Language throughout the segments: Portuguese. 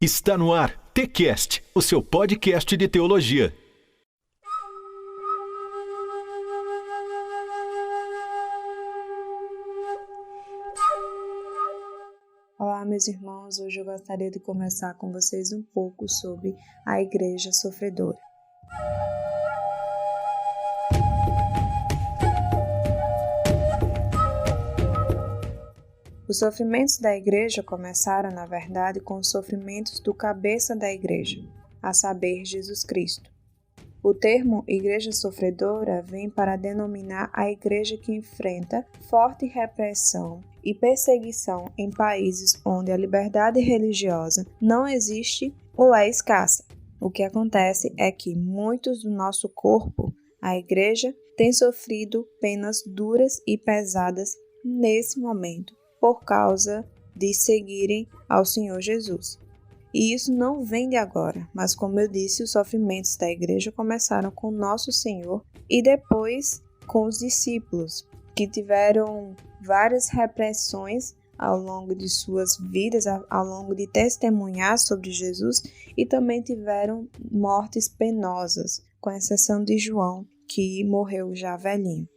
Está no ar TCast, o seu podcast de teologia. Olá, meus irmãos. Hoje eu gostaria de conversar com vocês um pouco sobre a Igreja Sofredora. Os sofrimentos da Igreja começaram, na verdade, com os sofrimentos do cabeça da Igreja, a saber, Jesus Cristo. O termo Igreja Sofredora vem para denominar a igreja que enfrenta forte repressão e perseguição em países onde a liberdade religiosa não existe ou é escassa. O que acontece é que muitos do nosso corpo, a igreja, têm sofrido penas duras e pesadas nesse momento por causa de seguirem ao Senhor Jesus. E isso não vem de agora, mas como eu disse, os sofrimentos da igreja começaram com nosso Senhor e depois com os discípulos, que tiveram várias repressões ao longo de suas vidas, ao longo de testemunhar sobre Jesus, e também tiveram mortes penosas, com exceção de João, que morreu já velhinho.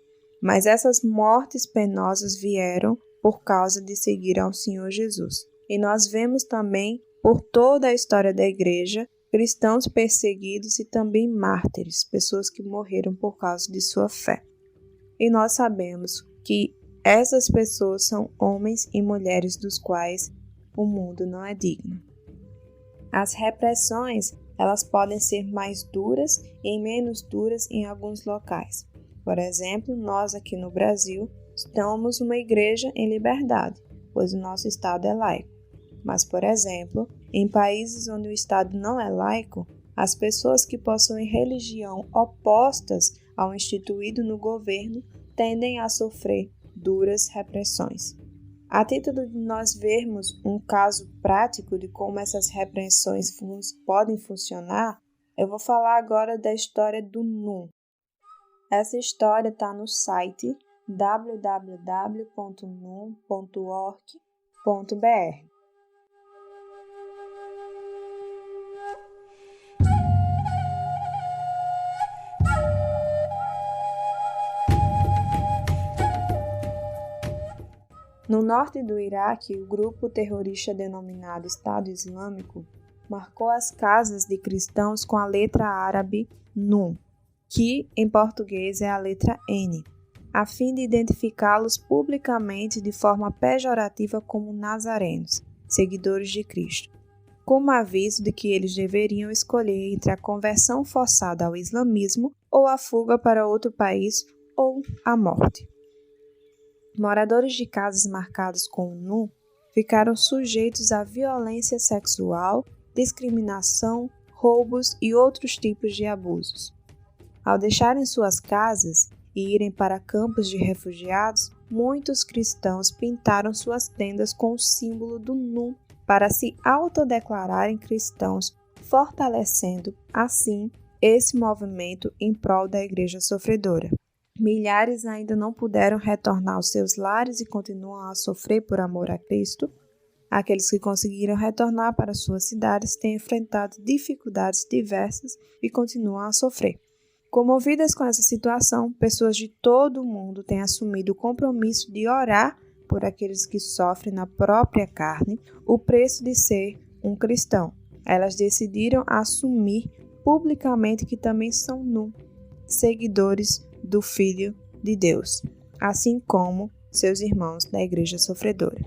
Mas essas mortes penosas vieram por causa de seguir ao Senhor Jesus. E nós vemos também, por toda a história da igreja, cristãos perseguidos e também mártires, pessoas que morreram por causa de sua fé. E nós sabemos que essas pessoas são homens e mulheres dos quais o mundo não é digno. As repressões, elas podem ser mais duras e menos duras em alguns locais. Por exemplo, nós aqui no Brasil somos uma igreja em liberdade, pois o nosso Estado é laico. Mas, por exemplo, em países onde o Estado não é laico, as pessoas que possuem religião opostas ao instituído no governo tendem a sofrer duras repressões. A título de nós vermos um caso prático de como essas repressões podem funcionar, eu vou falar agora da história do NUN. Essa história está no site www.nun.org.br. No norte do Iraque, o grupo terrorista denominado Estado Islâmico marcou as casas de cristãos com a letra árabe Nun, que em português é a letra N, a fim de identificá-los publicamente de forma pejorativa como nazarenos, seguidores de Cristo, como aviso de que eles deveriam escolher entre a conversão forçada ao islamismo ou a fuga para outro país ou a morte. Moradores de casas marcadas com o NUN ficaram sujeitos à violência sexual, discriminação, roubos e outros tipos de abusos. Ao deixarem suas casas e irem para campos de refugiados, muitos cristãos pintaram suas tendas com o símbolo do NUN para se autodeclararem cristãos, fortalecendo, assim, esse movimento em prol da Igreja Sofredora. Milhares ainda não puderam retornar aos seus lares e continuam a sofrer por amor a Cristo. Aqueles que conseguiram retornar para suas cidades têm enfrentado dificuldades diversas e continuam a sofrer. Comovidas com essa situação, pessoas de todo o mundo têm assumido o compromisso de orar por aqueles que sofrem na própria carne o preço de ser um cristão. Elas decidiram assumir publicamente que também são seguidores do Filho de Deus, assim como seus irmãos da Igreja Sofredora.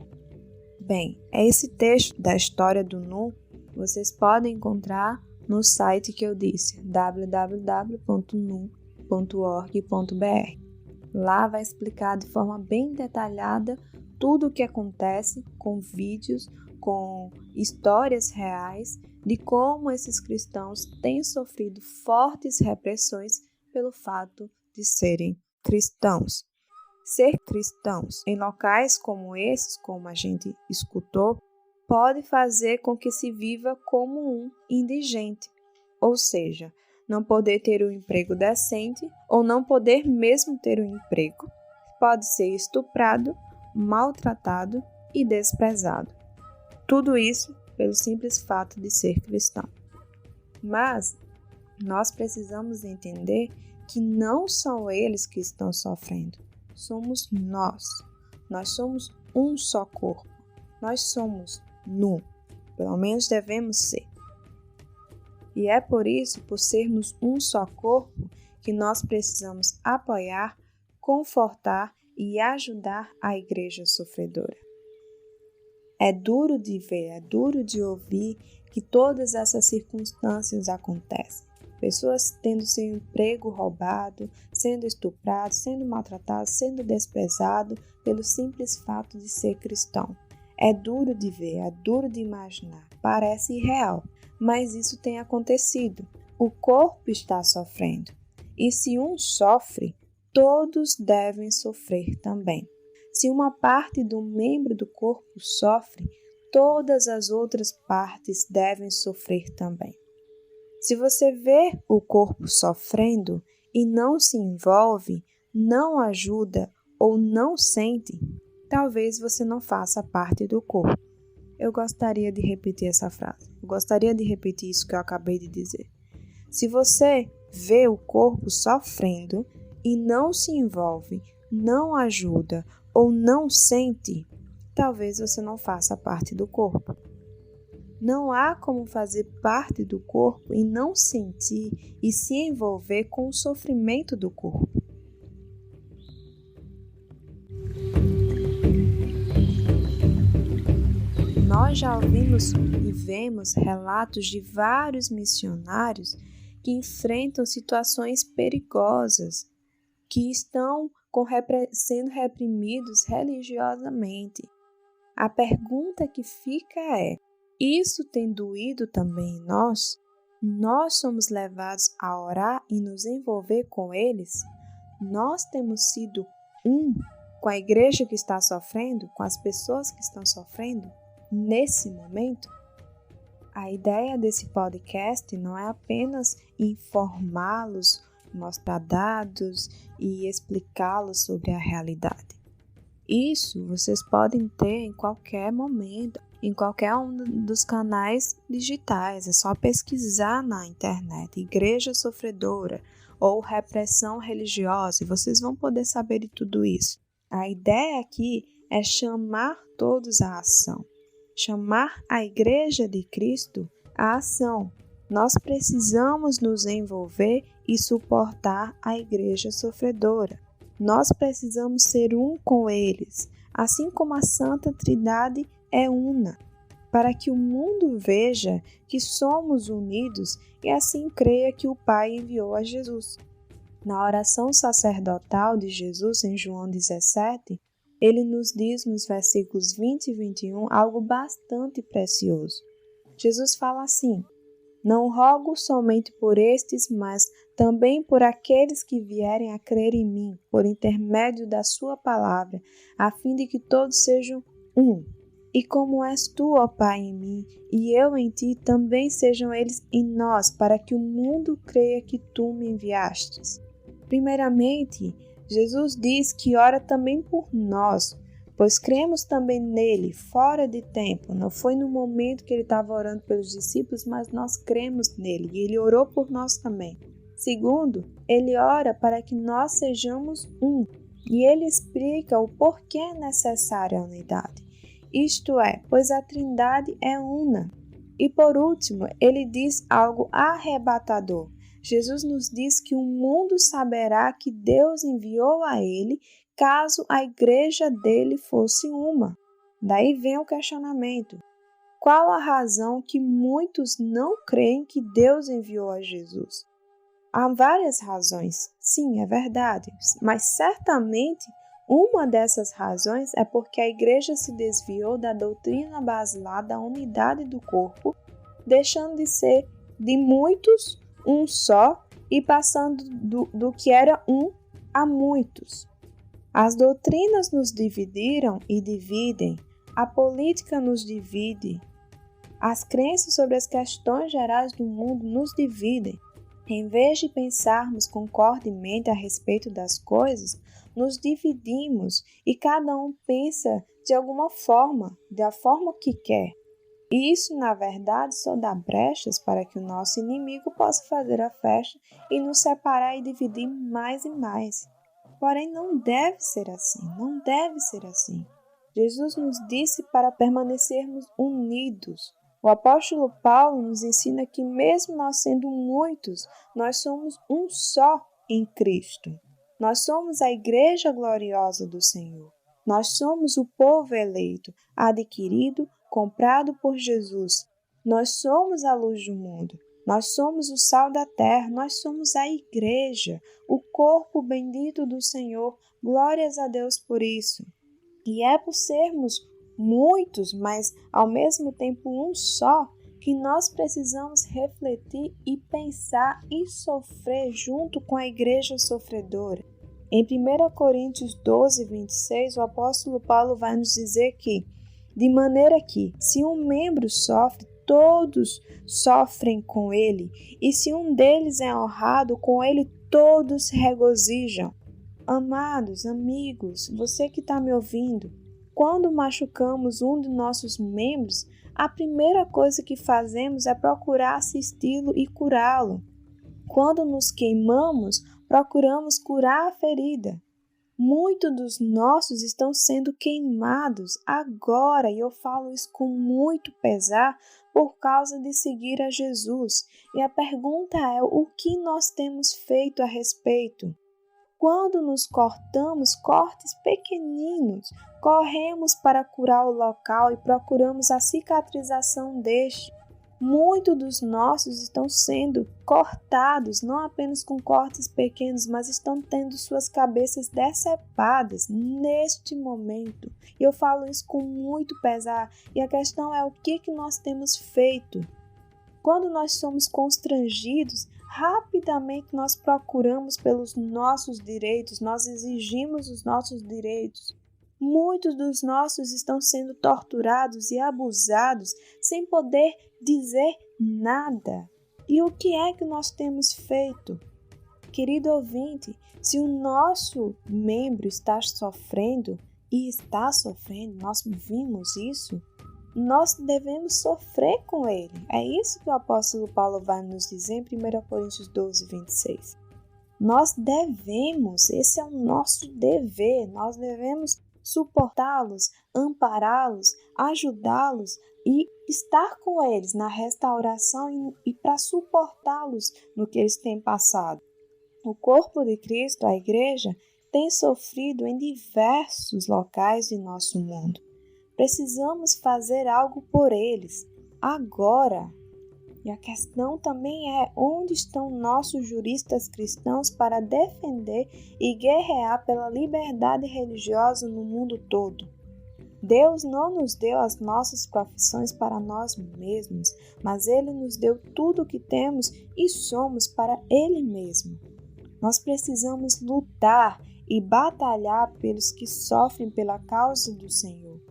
Bem, esse texto da história do NUN vocês podem encontrar no site que eu disse, www.nun.org.br. Lá vai explicar de forma bem detalhada tudo o que acontece, com vídeos, com histórias reais de como esses cristãos têm sofrido fortes repressões pelo fato de serem cristãos. Ser cristãos em locais como esses, como a gente escutou, pode fazer com que se viva como um indigente, ou seja, não poder ter um emprego decente ou não poder mesmo ter um emprego. Pode ser estuprado, maltratado e desprezado. Tudo isso pelo simples fato de ser cristão. Mas nós precisamos entender que não são eles que estão sofrendo, somos nós. Nós somos um só corpo, nós somos nu, pelo menos devemos ser. E é por isso, por sermos um só corpo, que nós precisamos apoiar, confortar e ajudar a igreja sofredora. É duro de ver, é duro de ouvir que todas essas circunstâncias acontecem. Pessoas tendo seu emprego roubado, sendo estuprado, sendo maltratado, sendo desprezado pelo simples fato de ser cristão. É duro de ver, é duro de imaginar, parece irreal, mas isso tem acontecido. O corpo está sofrendo. E se um sofre, todos devem sofrer também. Se uma parte do membro do corpo sofre, todas as outras partes devem sofrer também. Se você vê o corpo sofrendo e não se envolve, não ajuda ou não sente, talvez você não faça parte do corpo. Eu gostaria de repetir essa frase. Eu gostaria de repetir isso que eu acabei de dizer. Se você vê o corpo sofrendo e não se envolve, não ajuda ou não sente, talvez você não faça parte do corpo. Não há como fazer parte do corpo e não sentir e se envolver com o sofrimento do corpo. Nós já ouvimos e vemos relatos de vários missionários que enfrentam situações perigosas, que estão sendo reprimidos religiosamente. A pergunta que fica é: isso tem doído também em nós? Nós somos levados a orar e nos envolver com eles? Nós temos sido um com a igreja que está sofrendo, com as pessoas que estão sofrendo nesse momento? A ideia desse podcast não é apenas informá-los, mostrar dados e explicá-los sobre a realidade. Isso vocês podem ter em qualquer momento, em qualquer um dos canais digitais. É só pesquisar na internet Igreja Sofredora ou Repressão Religiosa e vocês vão poder saber de tudo isso. A ideia aqui é chamar todos à ação, chamar a Igreja de Cristo à ação. Nós precisamos nos envolver e suportar a igreja sofredora. Nós precisamos ser um com eles, assim como a Santa Trindade é una, para que o mundo veja que somos unidos e assim creia que o Pai enviou a Jesus. Na oração sacerdotal de Jesus em João 17, ele nos diz nos versículos 20 e 21 algo bastante precioso. Jesus fala assim: não rogo somente por estes, mas também por aqueles que vierem a crer em mim, por intermédio da sua palavra, a fim de que todos sejam um. E como és tu, ó Pai, em mim, e eu em ti, também sejam eles em nós, para que o mundo creia que tu me enviastes. Primeiramente, Jesus diz que ora também por nós, pois cremos também nele, fora de tempo. Não foi no momento que ele estava orando pelos discípulos, mas nós cremos nele e ele orou por nós também. Segundo, ele ora para que nós sejamos um e ele explica o porquê é necessária a unidade. Isto é, pois a Trindade é una. E por último, ele diz algo arrebatador. Jesus nos diz que o mundo saberá que Deus enviou a ele caso a igreja dele fosse uma. Daí vem o questionamento: qual a razão que muitos não creem que Deus enviou a Jesus? Há várias razões, sim, é verdade, mas certamente uma dessas razões é porque a igreja se desviou da doutrina basilar da unidade do corpo, deixando de ser de muitos um só e passando do que era um a muitos. As doutrinas nos dividiram e dividem, a política nos divide, as crenças sobre as questões gerais do mundo nos dividem. Em vez de pensarmos concordemente a respeito das coisas, nos dividimos e cada um pensa de alguma forma, da forma que quer. E isso, na verdade, só dá brechas para que o nosso inimigo possa fazer a festa e nos separar e dividir mais e mais. Porém, não deve ser assim, não deve ser assim. Jesus nos disse para permanecermos unidos. O apóstolo Paulo nos ensina que mesmo nós sendo muitos, nós somos um só em Cristo. Nós somos a igreja gloriosa do Senhor. Nós somos o povo eleito, adquirido, comprado por Jesus. Nós somos a luz do mundo. Nós somos o sal da terra. Nós somos a igreja, o corpo bendito do Senhor. Glórias a Deus por isso. E é por sermos muitos, mas ao mesmo tempo um só, que nós precisamos refletir e pensar e sofrer junto com a igreja sofredora. Em 1 Coríntios 12, 26, o apóstolo Paulo vai nos dizer que, de maneira que, se um membro sofre, todos sofrem com ele, e se um deles é honrado, com ele todos se regozijam. Amados, amigos, você que está me ouvindo, quando machucamos um de nossos membros, a primeira coisa que fazemos é procurar assisti-lo e curá-lo. Quando nos queimamos, procuramos curar a ferida. Muitos dos nossos estão sendo queimados agora, e eu falo isso com muito pesar, por causa de seguir a Jesus. E a pergunta é: o que nós temos feito a respeito? Quando nos cortamos cortes pequeninos, corremos para curar o local e procuramos a cicatrização deste. Muitos dos nossos estão sendo cortados, não apenas com cortes pequenos, mas estão tendo suas cabeças decepadas neste momento. E eu falo isso com muito pesar. E a questão é: o que nós temos feito? Quando nós somos constrangidos, rapidamente nós procuramos pelos nossos direitos, nós exigimos os nossos direitos. Muitos dos nossos estão sendo torturados e abusados sem poder dizer nada. E o que é que nós temos feito? Querido ouvinte, se o nosso membro está sofrendo, nós vimos isso, nós devemos sofrer com ele. É isso que o apóstolo Paulo vai nos dizer em 1 Coríntios 12, 26. Nós devemos, esse é o nosso dever, nós devemos suportá-los, ampará-los, ajudá-los e estar com eles na restauração e para suportá-los no que eles têm passado. O corpo de Cristo, a igreja, tem sofrido em diversos locais de nosso mundo. Precisamos fazer algo por eles, agora. E a questão também é: onde estão nossos juristas cristãos para defender e guerrear pela liberdade religiosa no mundo todo? Deus não nos deu as nossas profissões para nós mesmos, mas Ele nos deu tudo o que temos e somos para Ele mesmo. Nós precisamos lutar e batalhar pelos que sofrem pela causa do Senhor.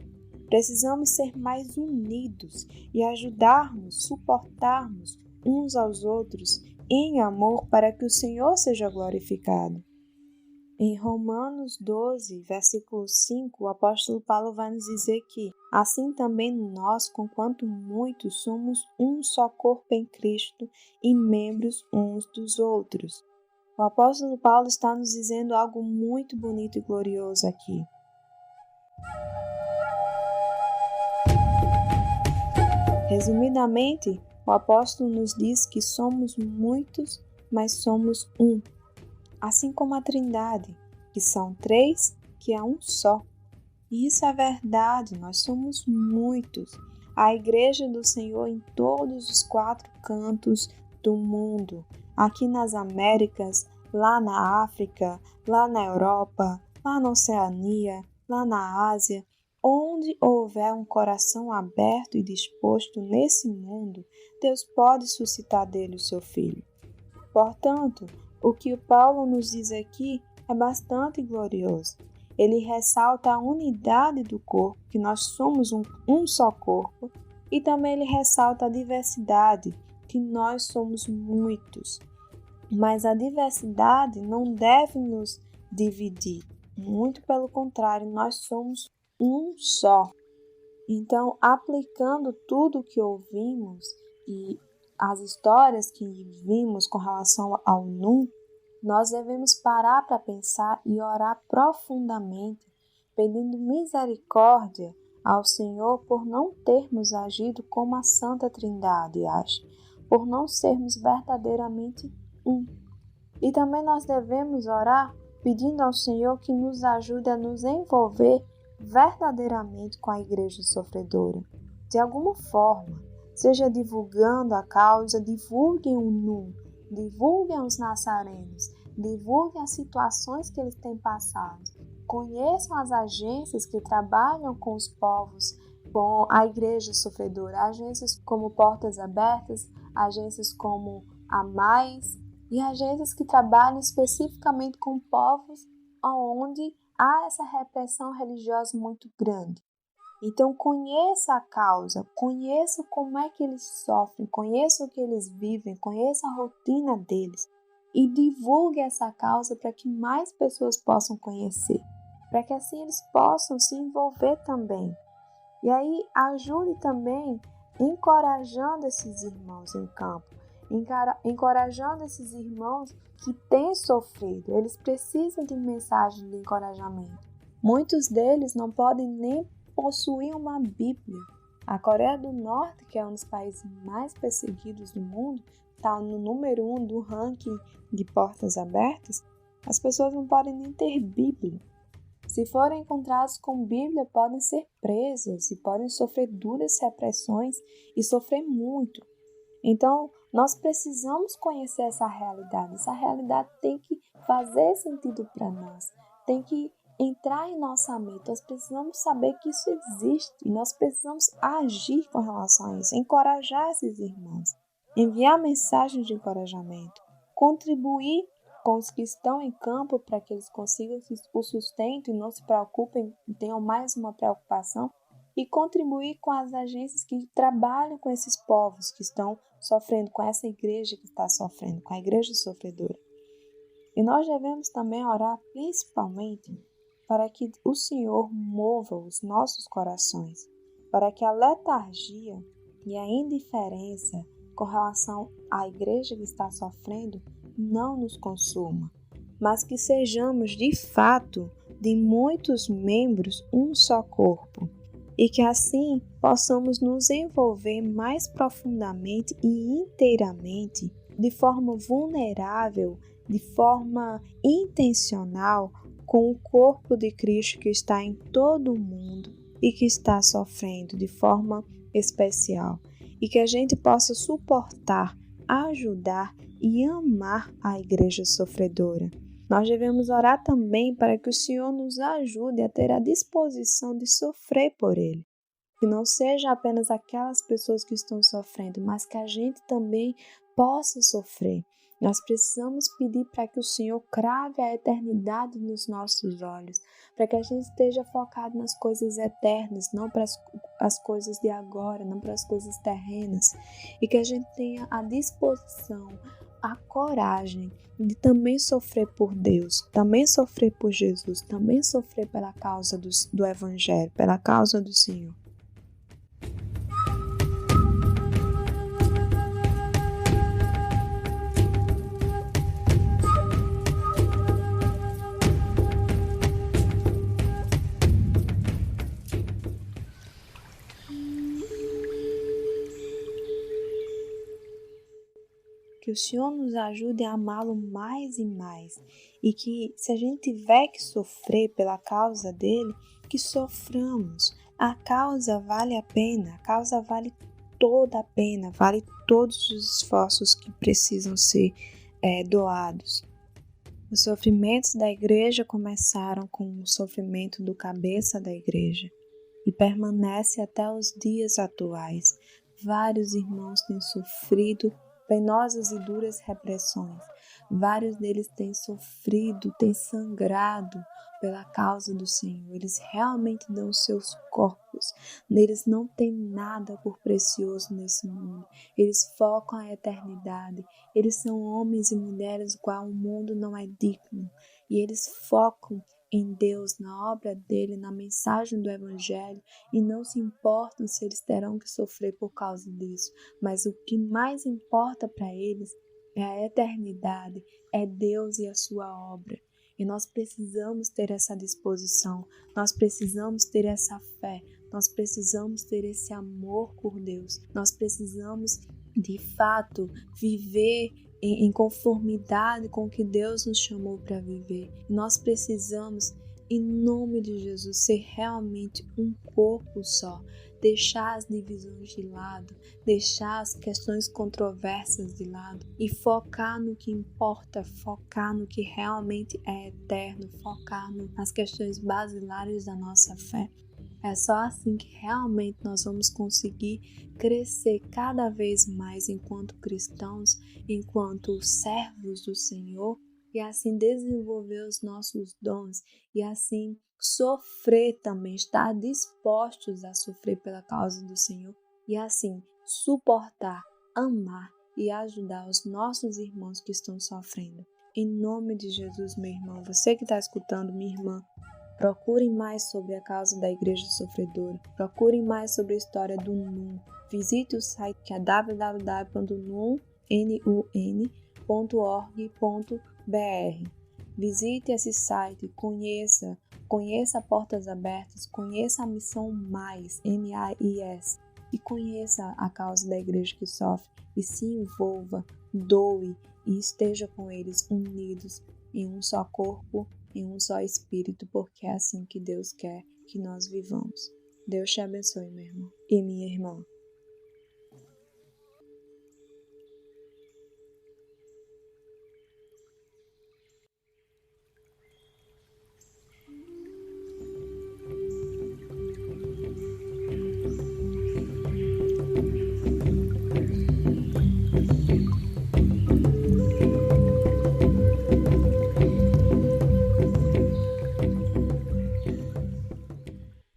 Precisamos ser mais unidos e ajudarmos, suportarmos uns aos outros em amor para que o Senhor seja glorificado. Em Romanos 12, versículo 5, o apóstolo Paulo vai nos dizer que assim também nós, conquanto muitos, somos um só corpo em Cristo e membros uns dos outros. O apóstolo Paulo está nos dizendo algo muito bonito e glorioso aqui. Resumidamente, o apóstolo nos diz que somos muitos, mas somos um. Assim como a Trindade, que são três, que é um só. E isso é verdade, nós somos muitos. A igreja do Senhor em todos os 4 cantos do mundo. Aqui nas Américas, lá na África, lá na Europa, lá na Oceania, lá na Ásia. Onde houver um coração aberto e disposto nesse mundo, Deus pode suscitar dele o seu Filho. Portanto, o que o Paulo nos diz aqui é bastante glorioso. Ele ressalta a unidade do corpo, que nós somos um só corpo, e também ele ressalta a diversidade, que nós somos muitos. Mas a diversidade não deve nos dividir. Muito pelo contrário, nós somos um só. Então, aplicando tudo o que ouvimos e as histórias que vimos com relação ao NUM, nós devemos parar para pensar e orar profundamente, pedindo misericórdia ao Senhor por não termos agido como a Santa Trindade age, por não sermos verdadeiramente um. E também nós devemos orar pedindo ao Senhor que nos ajude a nos envolver verdadeiramente com a igreja sofredora. De alguma forma, seja divulgando a causa, divulguem o NUM, divulguem os nazarenos, divulguem as situações que eles têm passado. Conheçam as agências que trabalham com os povos, com a igreja sofredora, agências como Portas Abertas, agências como a Mais e agências que trabalham especificamente com povos onde há essa repressão religiosa muito grande. Então, conheça a causa, conheça como é que eles sofrem, conheça o que eles vivem, conheça a rotina deles e divulgue essa causa para que mais pessoas possam conhecer, para que assim eles possam se envolver também. E aí, ajude também encorajando esses irmãos em campo, encorajando esses irmãos que têm sofrido. Eles precisam de mensagem de encorajamento. Muitos deles não podem nem possuir uma Bíblia. A Coreia do Norte, que é um dos países mais perseguidos do mundo, está no número 1 do ranking de portas abertas. As pessoas não podem nem ter Bíblia. Se forem encontrados com Bíblia, podem ser presos e podem sofrer duras repressões e sofrer muito. Então, nós precisamos conhecer essa realidade. Essa realidade tem que fazer sentido para nós, tem que entrar em nossa mente. Nós precisamos saber que isso existe e nós precisamos agir com relação a isso, encorajar esses irmãos, enviar mensagens de encorajamento, contribuir com os que estão em campo para que eles consigam o sustento e não se preocupem, tenham mais uma preocupação, e contribuir com as agências que trabalham com esses povos que estão sofrendo, com essa igreja que está sofrendo, com a igreja sofredora. E nós devemos também orar principalmente para que o Senhor mova os nossos corações, para que a letargia e a indiferença com relação à igreja que está sofrendo não nos consuma, mas que sejamos de fato de muitos membros um só corpo, e que assim possamos nos envolver mais profundamente e inteiramente, de forma vulnerável, de forma intencional, com o corpo de Cristo que está em todo o mundo e que está sofrendo de forma especial, e que a gente possa suportar, ajudar e amar a igreja sofredora. Nós devemos orar também para que o Senhor nos ajude a ter a disposição de sofrer por Ele. Que não seja apenas aquelas pessoas que estão sofrendo, mas que a gente também possa sofrer. Nós precisamos pedir para que o Senhor crave a eternidade nos nossos olhos, para que a gente esteja focado nas coisas eternas, não para as coisas de agora, não para as coisas terrenas, e que a gente tenha a disposição, a coragem de também sofrer por Deus, também sofrer por Jesus, também sofrer pela causa do Evangelho, pela causa do Senhor. Que o Senhor nos ajude a amá-lo mais e mais, e que se a gente tiver que sofrer pela causa dele, que soframos. A causa vale a pena, a causa vale toda a pena, vale todos os esforços que precisam ser doados. Os sofrimentos da igreja começaram com o sofrimento do cabeça da igreja e permanece até os dias atuais. Vários irmãos têm sofrido penosas e duras repressões. Vários deles têm sofrido, têm sangrado pela causa do Senhor. Eles realmente dão seus corpos. Eles não têm nada por precioso nesse mundo. Eles focam a eternidade. Eles são homens e mulheres qual o mundo não é digno. E eles focam em Deus, na obra dele, na mensagem do Evangelho, e não se importam se eles terão que sofrer por causa disso, mas o que mais importa para eles é a eternidade, é Deus e a sua obra. E nós precisamos ter essa disposição, nós precisamos ter essa fé, nós precisamos ter esse amor por Deus, nós precisamos, de fato, viver em conformidade com o que Deus nos chamou para viver. Nós precisamos, em nome de Jesus, ser realmente um corpo só, deixar as divisões de lado, deixar as questões controversas de lado e focar no que importa, focar no que realmente é eterno, focar nas questões basilares da nossa fé. É só assim que realmente nós vamos conseguir crescer cada vez mais enquanto cristãos, enquanto servos do Senhor, e assim desenvolver os nossos dons e assim sofrer também, estar dispostos a sofrer pela causa do Senhor e assim suportar, amar e ajudar os nossos irmãos que estão sofrendo. Em nome de Jesus, meu irmão, você que está escutando, minha irmã, procure mais sobre a causa da Igreja Sofredora, procure mais sobre a história do NUN. Visite o site que é www.nun.org.br. Visite esse site, conheça Portas Abertas, conheça a Missão Mais, MAIS, e conheça a causa da igreja que sofre e se envolva, doe e esteja com eles unidos em um só corpo, em um só espírito, porque é assim que Deus quer que nós vivamos. Deus te abençoe, meu irmão e minha irmã.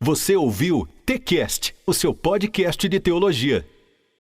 Você ouviu TCast, o seu podcast de teologia.